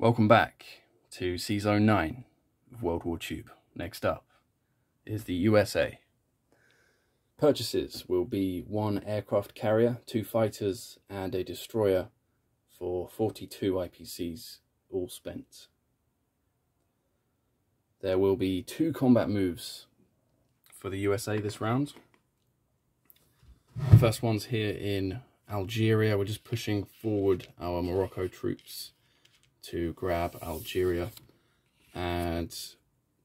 Welcome back to sz9 of WWTube. Next up is the USA. Purchases will be 1 aircraft carrier, 2 fighters and a destroyer for 42 IPCs, all spent. There will be 2 combat moves for the USA this round. The first one's here in Algeria. We're just pushing forward our Morocco troops to grab Algeria and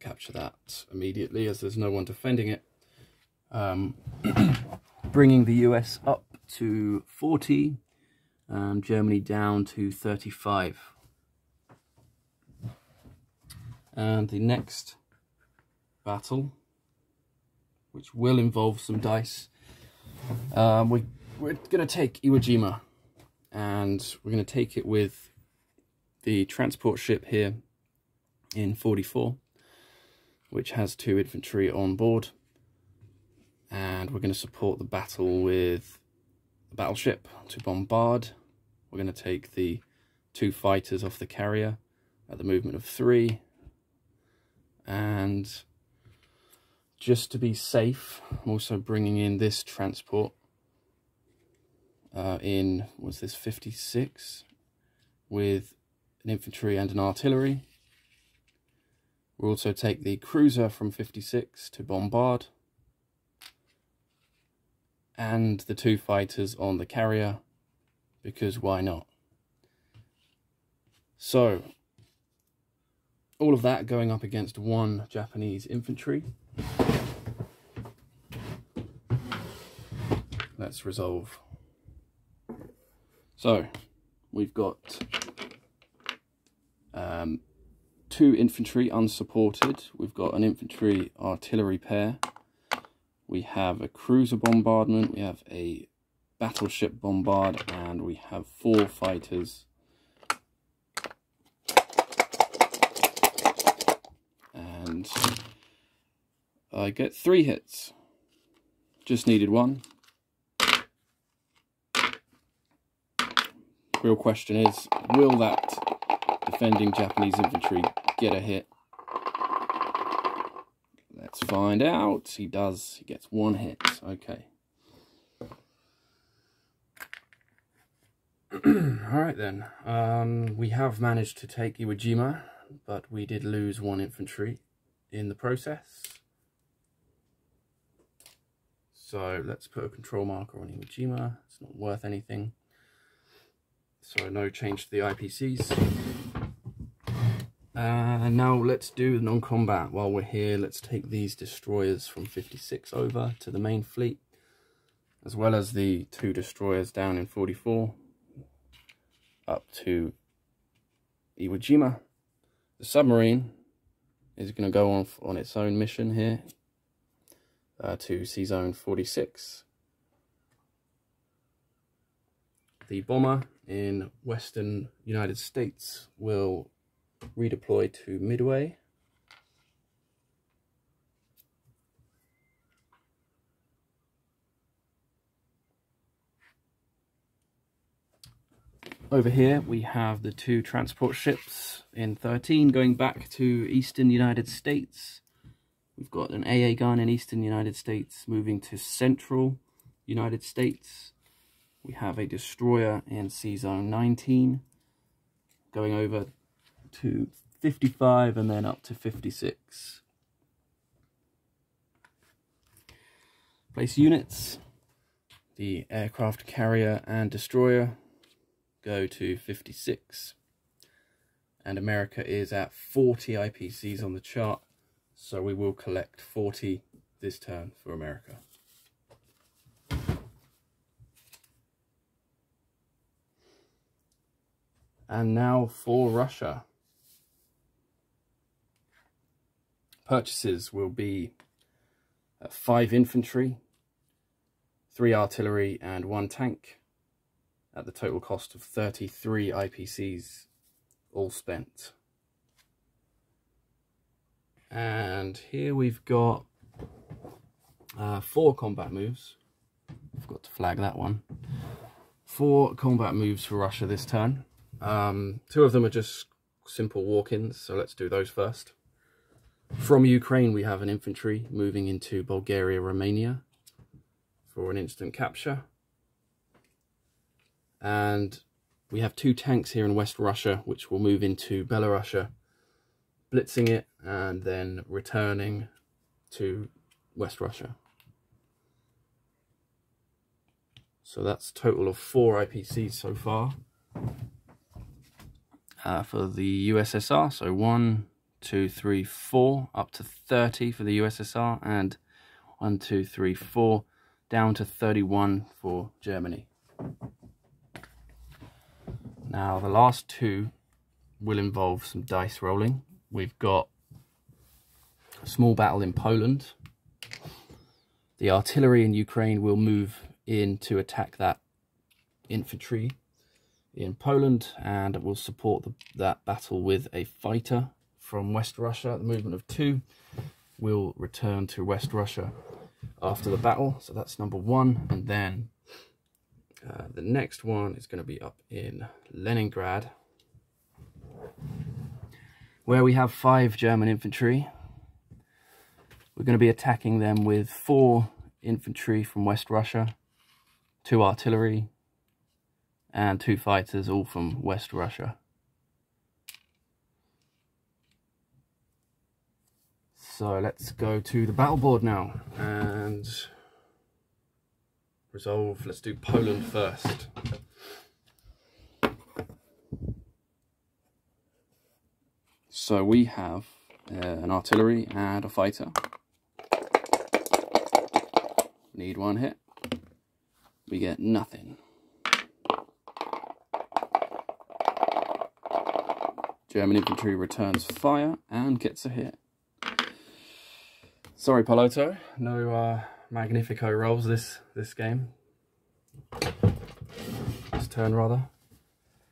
capture that immediately, as there's no one defending it. Bringing the US up to 40, Germany down to 35. And the next battle, which will involve some dice, we're going to take Iwo Jima, and we're going to take it with the transport ship here in 44, which has 2 infantry on board, and we're going to support the battle with the battleship to bombard. We're going to take the 2 fighters off the carrier at the movement of 3, and just to be safe, I'm also bringing in this transport in, was this 56, with an infantry and an artillery. We'll also take the cruiser from 56 to bombard, and the 2 fighters on the carrier, because why not? So, all of that going up against 1 Japanese infantry. Let's resolve. So, we've got 2 infantry unsupported. We've got an infantry artillery pair. We have a cruiser bombardment. We have a battleship bombard, and we have 4 fighters. And I get 3 hits. Just needed 1. Real question is, will that defending Japanese infantry get a hit? Let's find out. He does. He gets 1 hit. Okay. Alright then. We have managed to take Iwo Jima, but we did lose 1 infantry in the process. So let's put a control marker on Iwo Jima. It's not worth anything. So no change to the IPCs. Now let's do non-combat. While we're here, let's take these destroyers from 56 over to the main fleet, as well as the 2 destroyers down in 44 up to Iwo Jima. The submarine is going to go off on its own mission here to sz9 46. The bomber in western United States will redeploy to Midway. Over here we have the 2 transport ships in 13 going back to eastern United States. We've got an AA gun in eastern United States moving to central United States. We have a destroyer in sz9 19 going over to 55 and then up to 56. Place units. The aircraft carrier and destroyer go to 56. And America is at 40 IPCs on the chart, so we will collect 40 this turn for America. And now for Russia. Purchases will be 5 infantry, 3 artillery and 1 tank, at the total cost of 33 IPCs, all spent. And here we've got 4 combat moves. Forgot to flag that one. 4 combat moves for Russia this turn. 2 of them are just simple walk-ins, so let's do those first. From Ukraine, we have an infantry moving into Bulgaria, Romania for an instant capture. And we have 2 tanks here in West Russia, which will move into Belarus, blitzing it, and then returning to West Russia. So that's a total of 4 IPCs so far for the USSR. So 1, 2, 3, 4, up to 30 for the USSR, and 1, 2, 3, 4, down to 31 for Germany. Now the last 2 will involve some dice rolling. We've got a small battle in Poland. The artillery in Ukraine will move in to attack that infantry in Poland, and will support that battle with a fighter from West Russia. The movement of 2 will return to West Russia after the battle. So that's number 1. And then the next one is going to be up in Leningrad, where we have 5 German infantry. We're going to be attacking them with 4 infantry from West Russia, 2 artillery, and 2 fighters, all from West Russia. So let's go to the battle board now and resolve. Let's do Poland first. So we have an artillery and a fighter. Need 1 hit. We get nothing. German infantry returns fire and gets a hit. Sorry, Poloto, no Magnifico rolls this game. This turn, rather.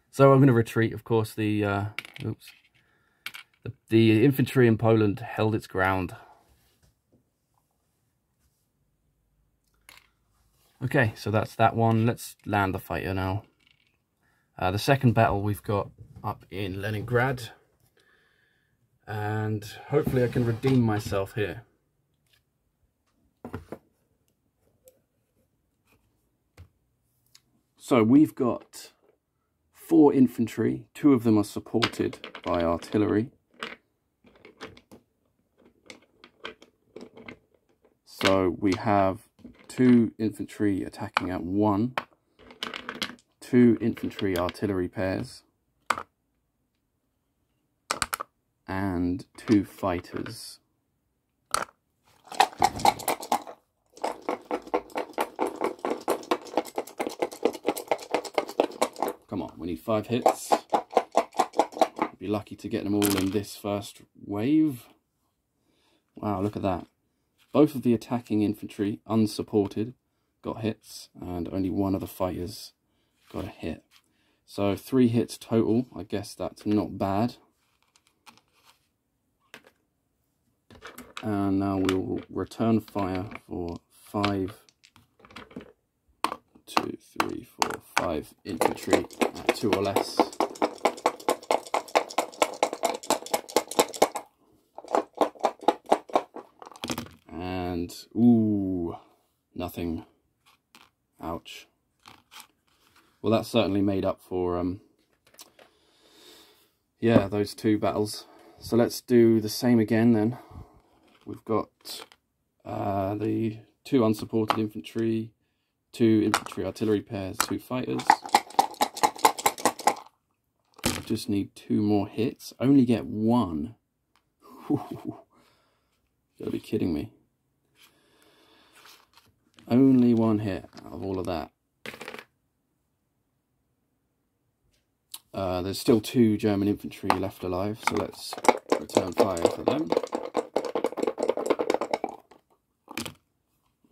So I'm going to retreat. Of course, the infantry in Poland held its ground. Okay, so that's that one. Let's land the fighter now. The second battle we've got up in Leningrad, and hopefully I can redeem myself here. So we've got 4 infantry, 2 of them are supported by artillery. So we have 2 infantry attacking at 1, 2 infantry artillery pairs, and 2 fighters. Come on, we need 5 hits. We'll be lucky to get them all in this first wave. Wow, look at that. Both of the attacking infantry, unsupported, got hits, and only 1 of the fighters got a hit. So 3 hits total. I guess that's not bad. And now we'll return fire for 5, 2, 3, 4, 5 infantry at 2 or less. And, ooh, nothing. Ouch. Well, that certainly made up for, yeah, those 2 battles. So let's do the same again then. We've got the 2 unsupported infantry, 2 infantry artillery pairs, 2 fighters. Just need 2 more hits. Only get 1. You gotta be kidding me. Only 1 hit out of all of that. There's still 2 German infantry left alive, so let's return fire for them.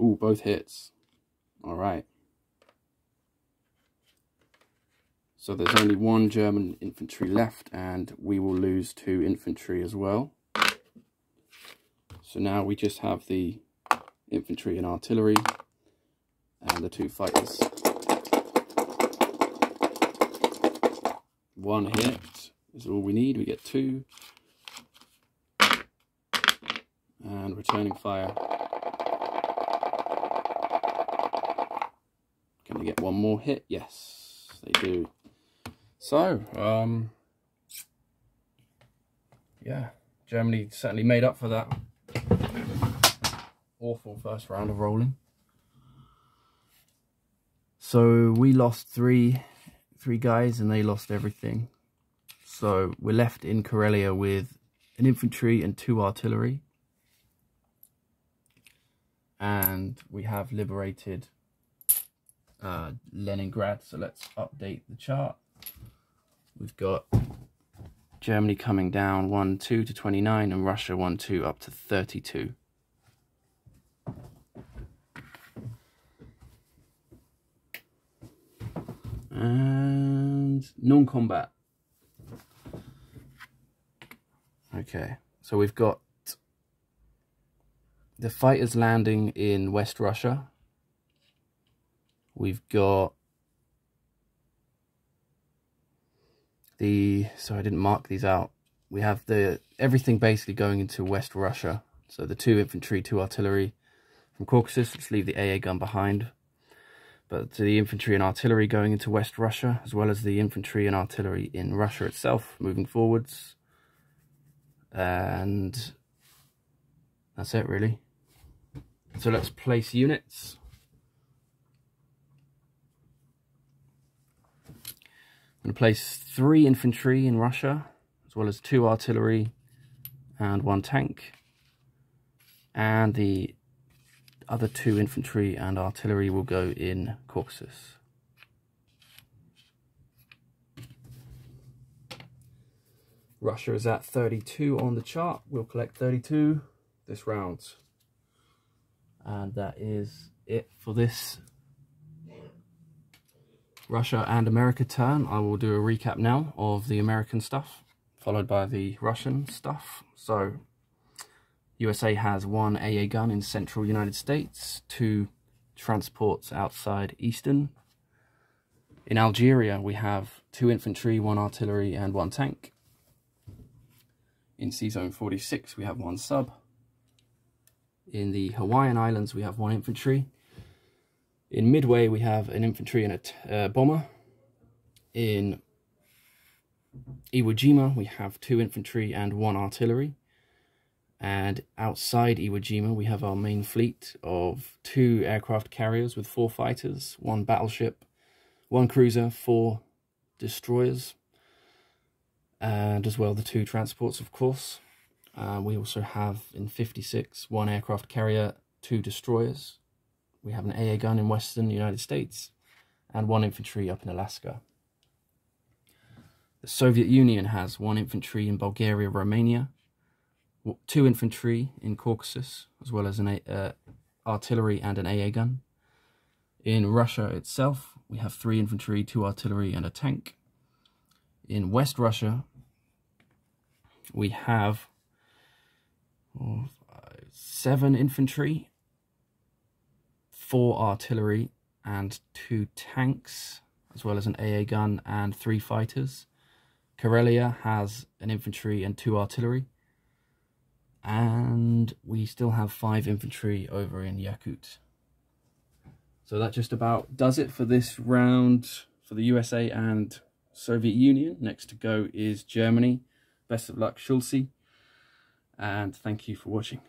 Ooh, both hits. Alright. So there's only 1 German infantry left, and we will lose 2 infantry as well. So now we just have the infantry and artillery and the 2 fighters. 1 hit, is all we need. We get 2. And returning fire. Can they get one more hit? Yes, they do. So, yeah, Germany certainly made up for that awful first round of rolling. So we lost three guys and they lost everything. So we're left in Karelia with an infantry and 2 artillery. And we have liberated Leningrad. So let's update the chart. We've got Germany coming down 1-2 to 29 and Russia 1-2 up to 32. And non-combat. Okay, so we've got the fighters landing in West Russia. We've got so I didn't mark these out. We have everything basically going into West Russia. So the 2 infantry, 2 artillery from Caucasus. Let's leave the AA gun behind. But the infantry and artillery going into West Russia, as well as the infantry and artillery in Russia itself, moving forwards. And that's it, really. So let's place units. I'm going to place 3 infantry in Russia, as well as 2 artillery and 1 tank. And the other 2 infantry and artillery will go in Caucasus. Russia is at 32 on the chart. We'll collect 32 this round. And that is it for this Russia and America turn. I will do a recap now of the American stuff, followed by the Russian stuff. So, USA has 1 AA gun in central United States, 2 transports outside Eastern. In Algeria, we have 2 infantry, 1 artillery, and 1 tank. In sz9, we have 1 sub. In the Hawaiian Islands, we have 1 infantry. In Midway, we have an infantry and a bomber. In Iwo Jima, we have 2 infantry and 1 artillery. And outside Iwo Jima, we have our main fleet of 2 aircraft carriers with 4 fighters, 1 battleship, 1 cruiser, 4 destroyers, and as well the 2 transports, of course. We also have in 56 1 aircraft carrier, 2 destroyers. We have an AA gun in Western United States and 1 infantry up in Alaska. The Soviet Union has 1 infantry in Bulgaria, Romania, 2 infantry in Caucasus, as well as an artillery and an AA gun. In Russia itself, we have 3 infantry, 2 artillery, and a tank. In West Russia, we have 7 infantry, 4 artillery, and 2 tanks, as well as an AA gun and 3 fighters. Karelia has an infantry and 2 artillery. And we still have 5 infantry over in Yakut. So that just about does it for this round for the USA and Soviet Union. Next to go is Germany. Best of luck, Schulze. And thank you for watching.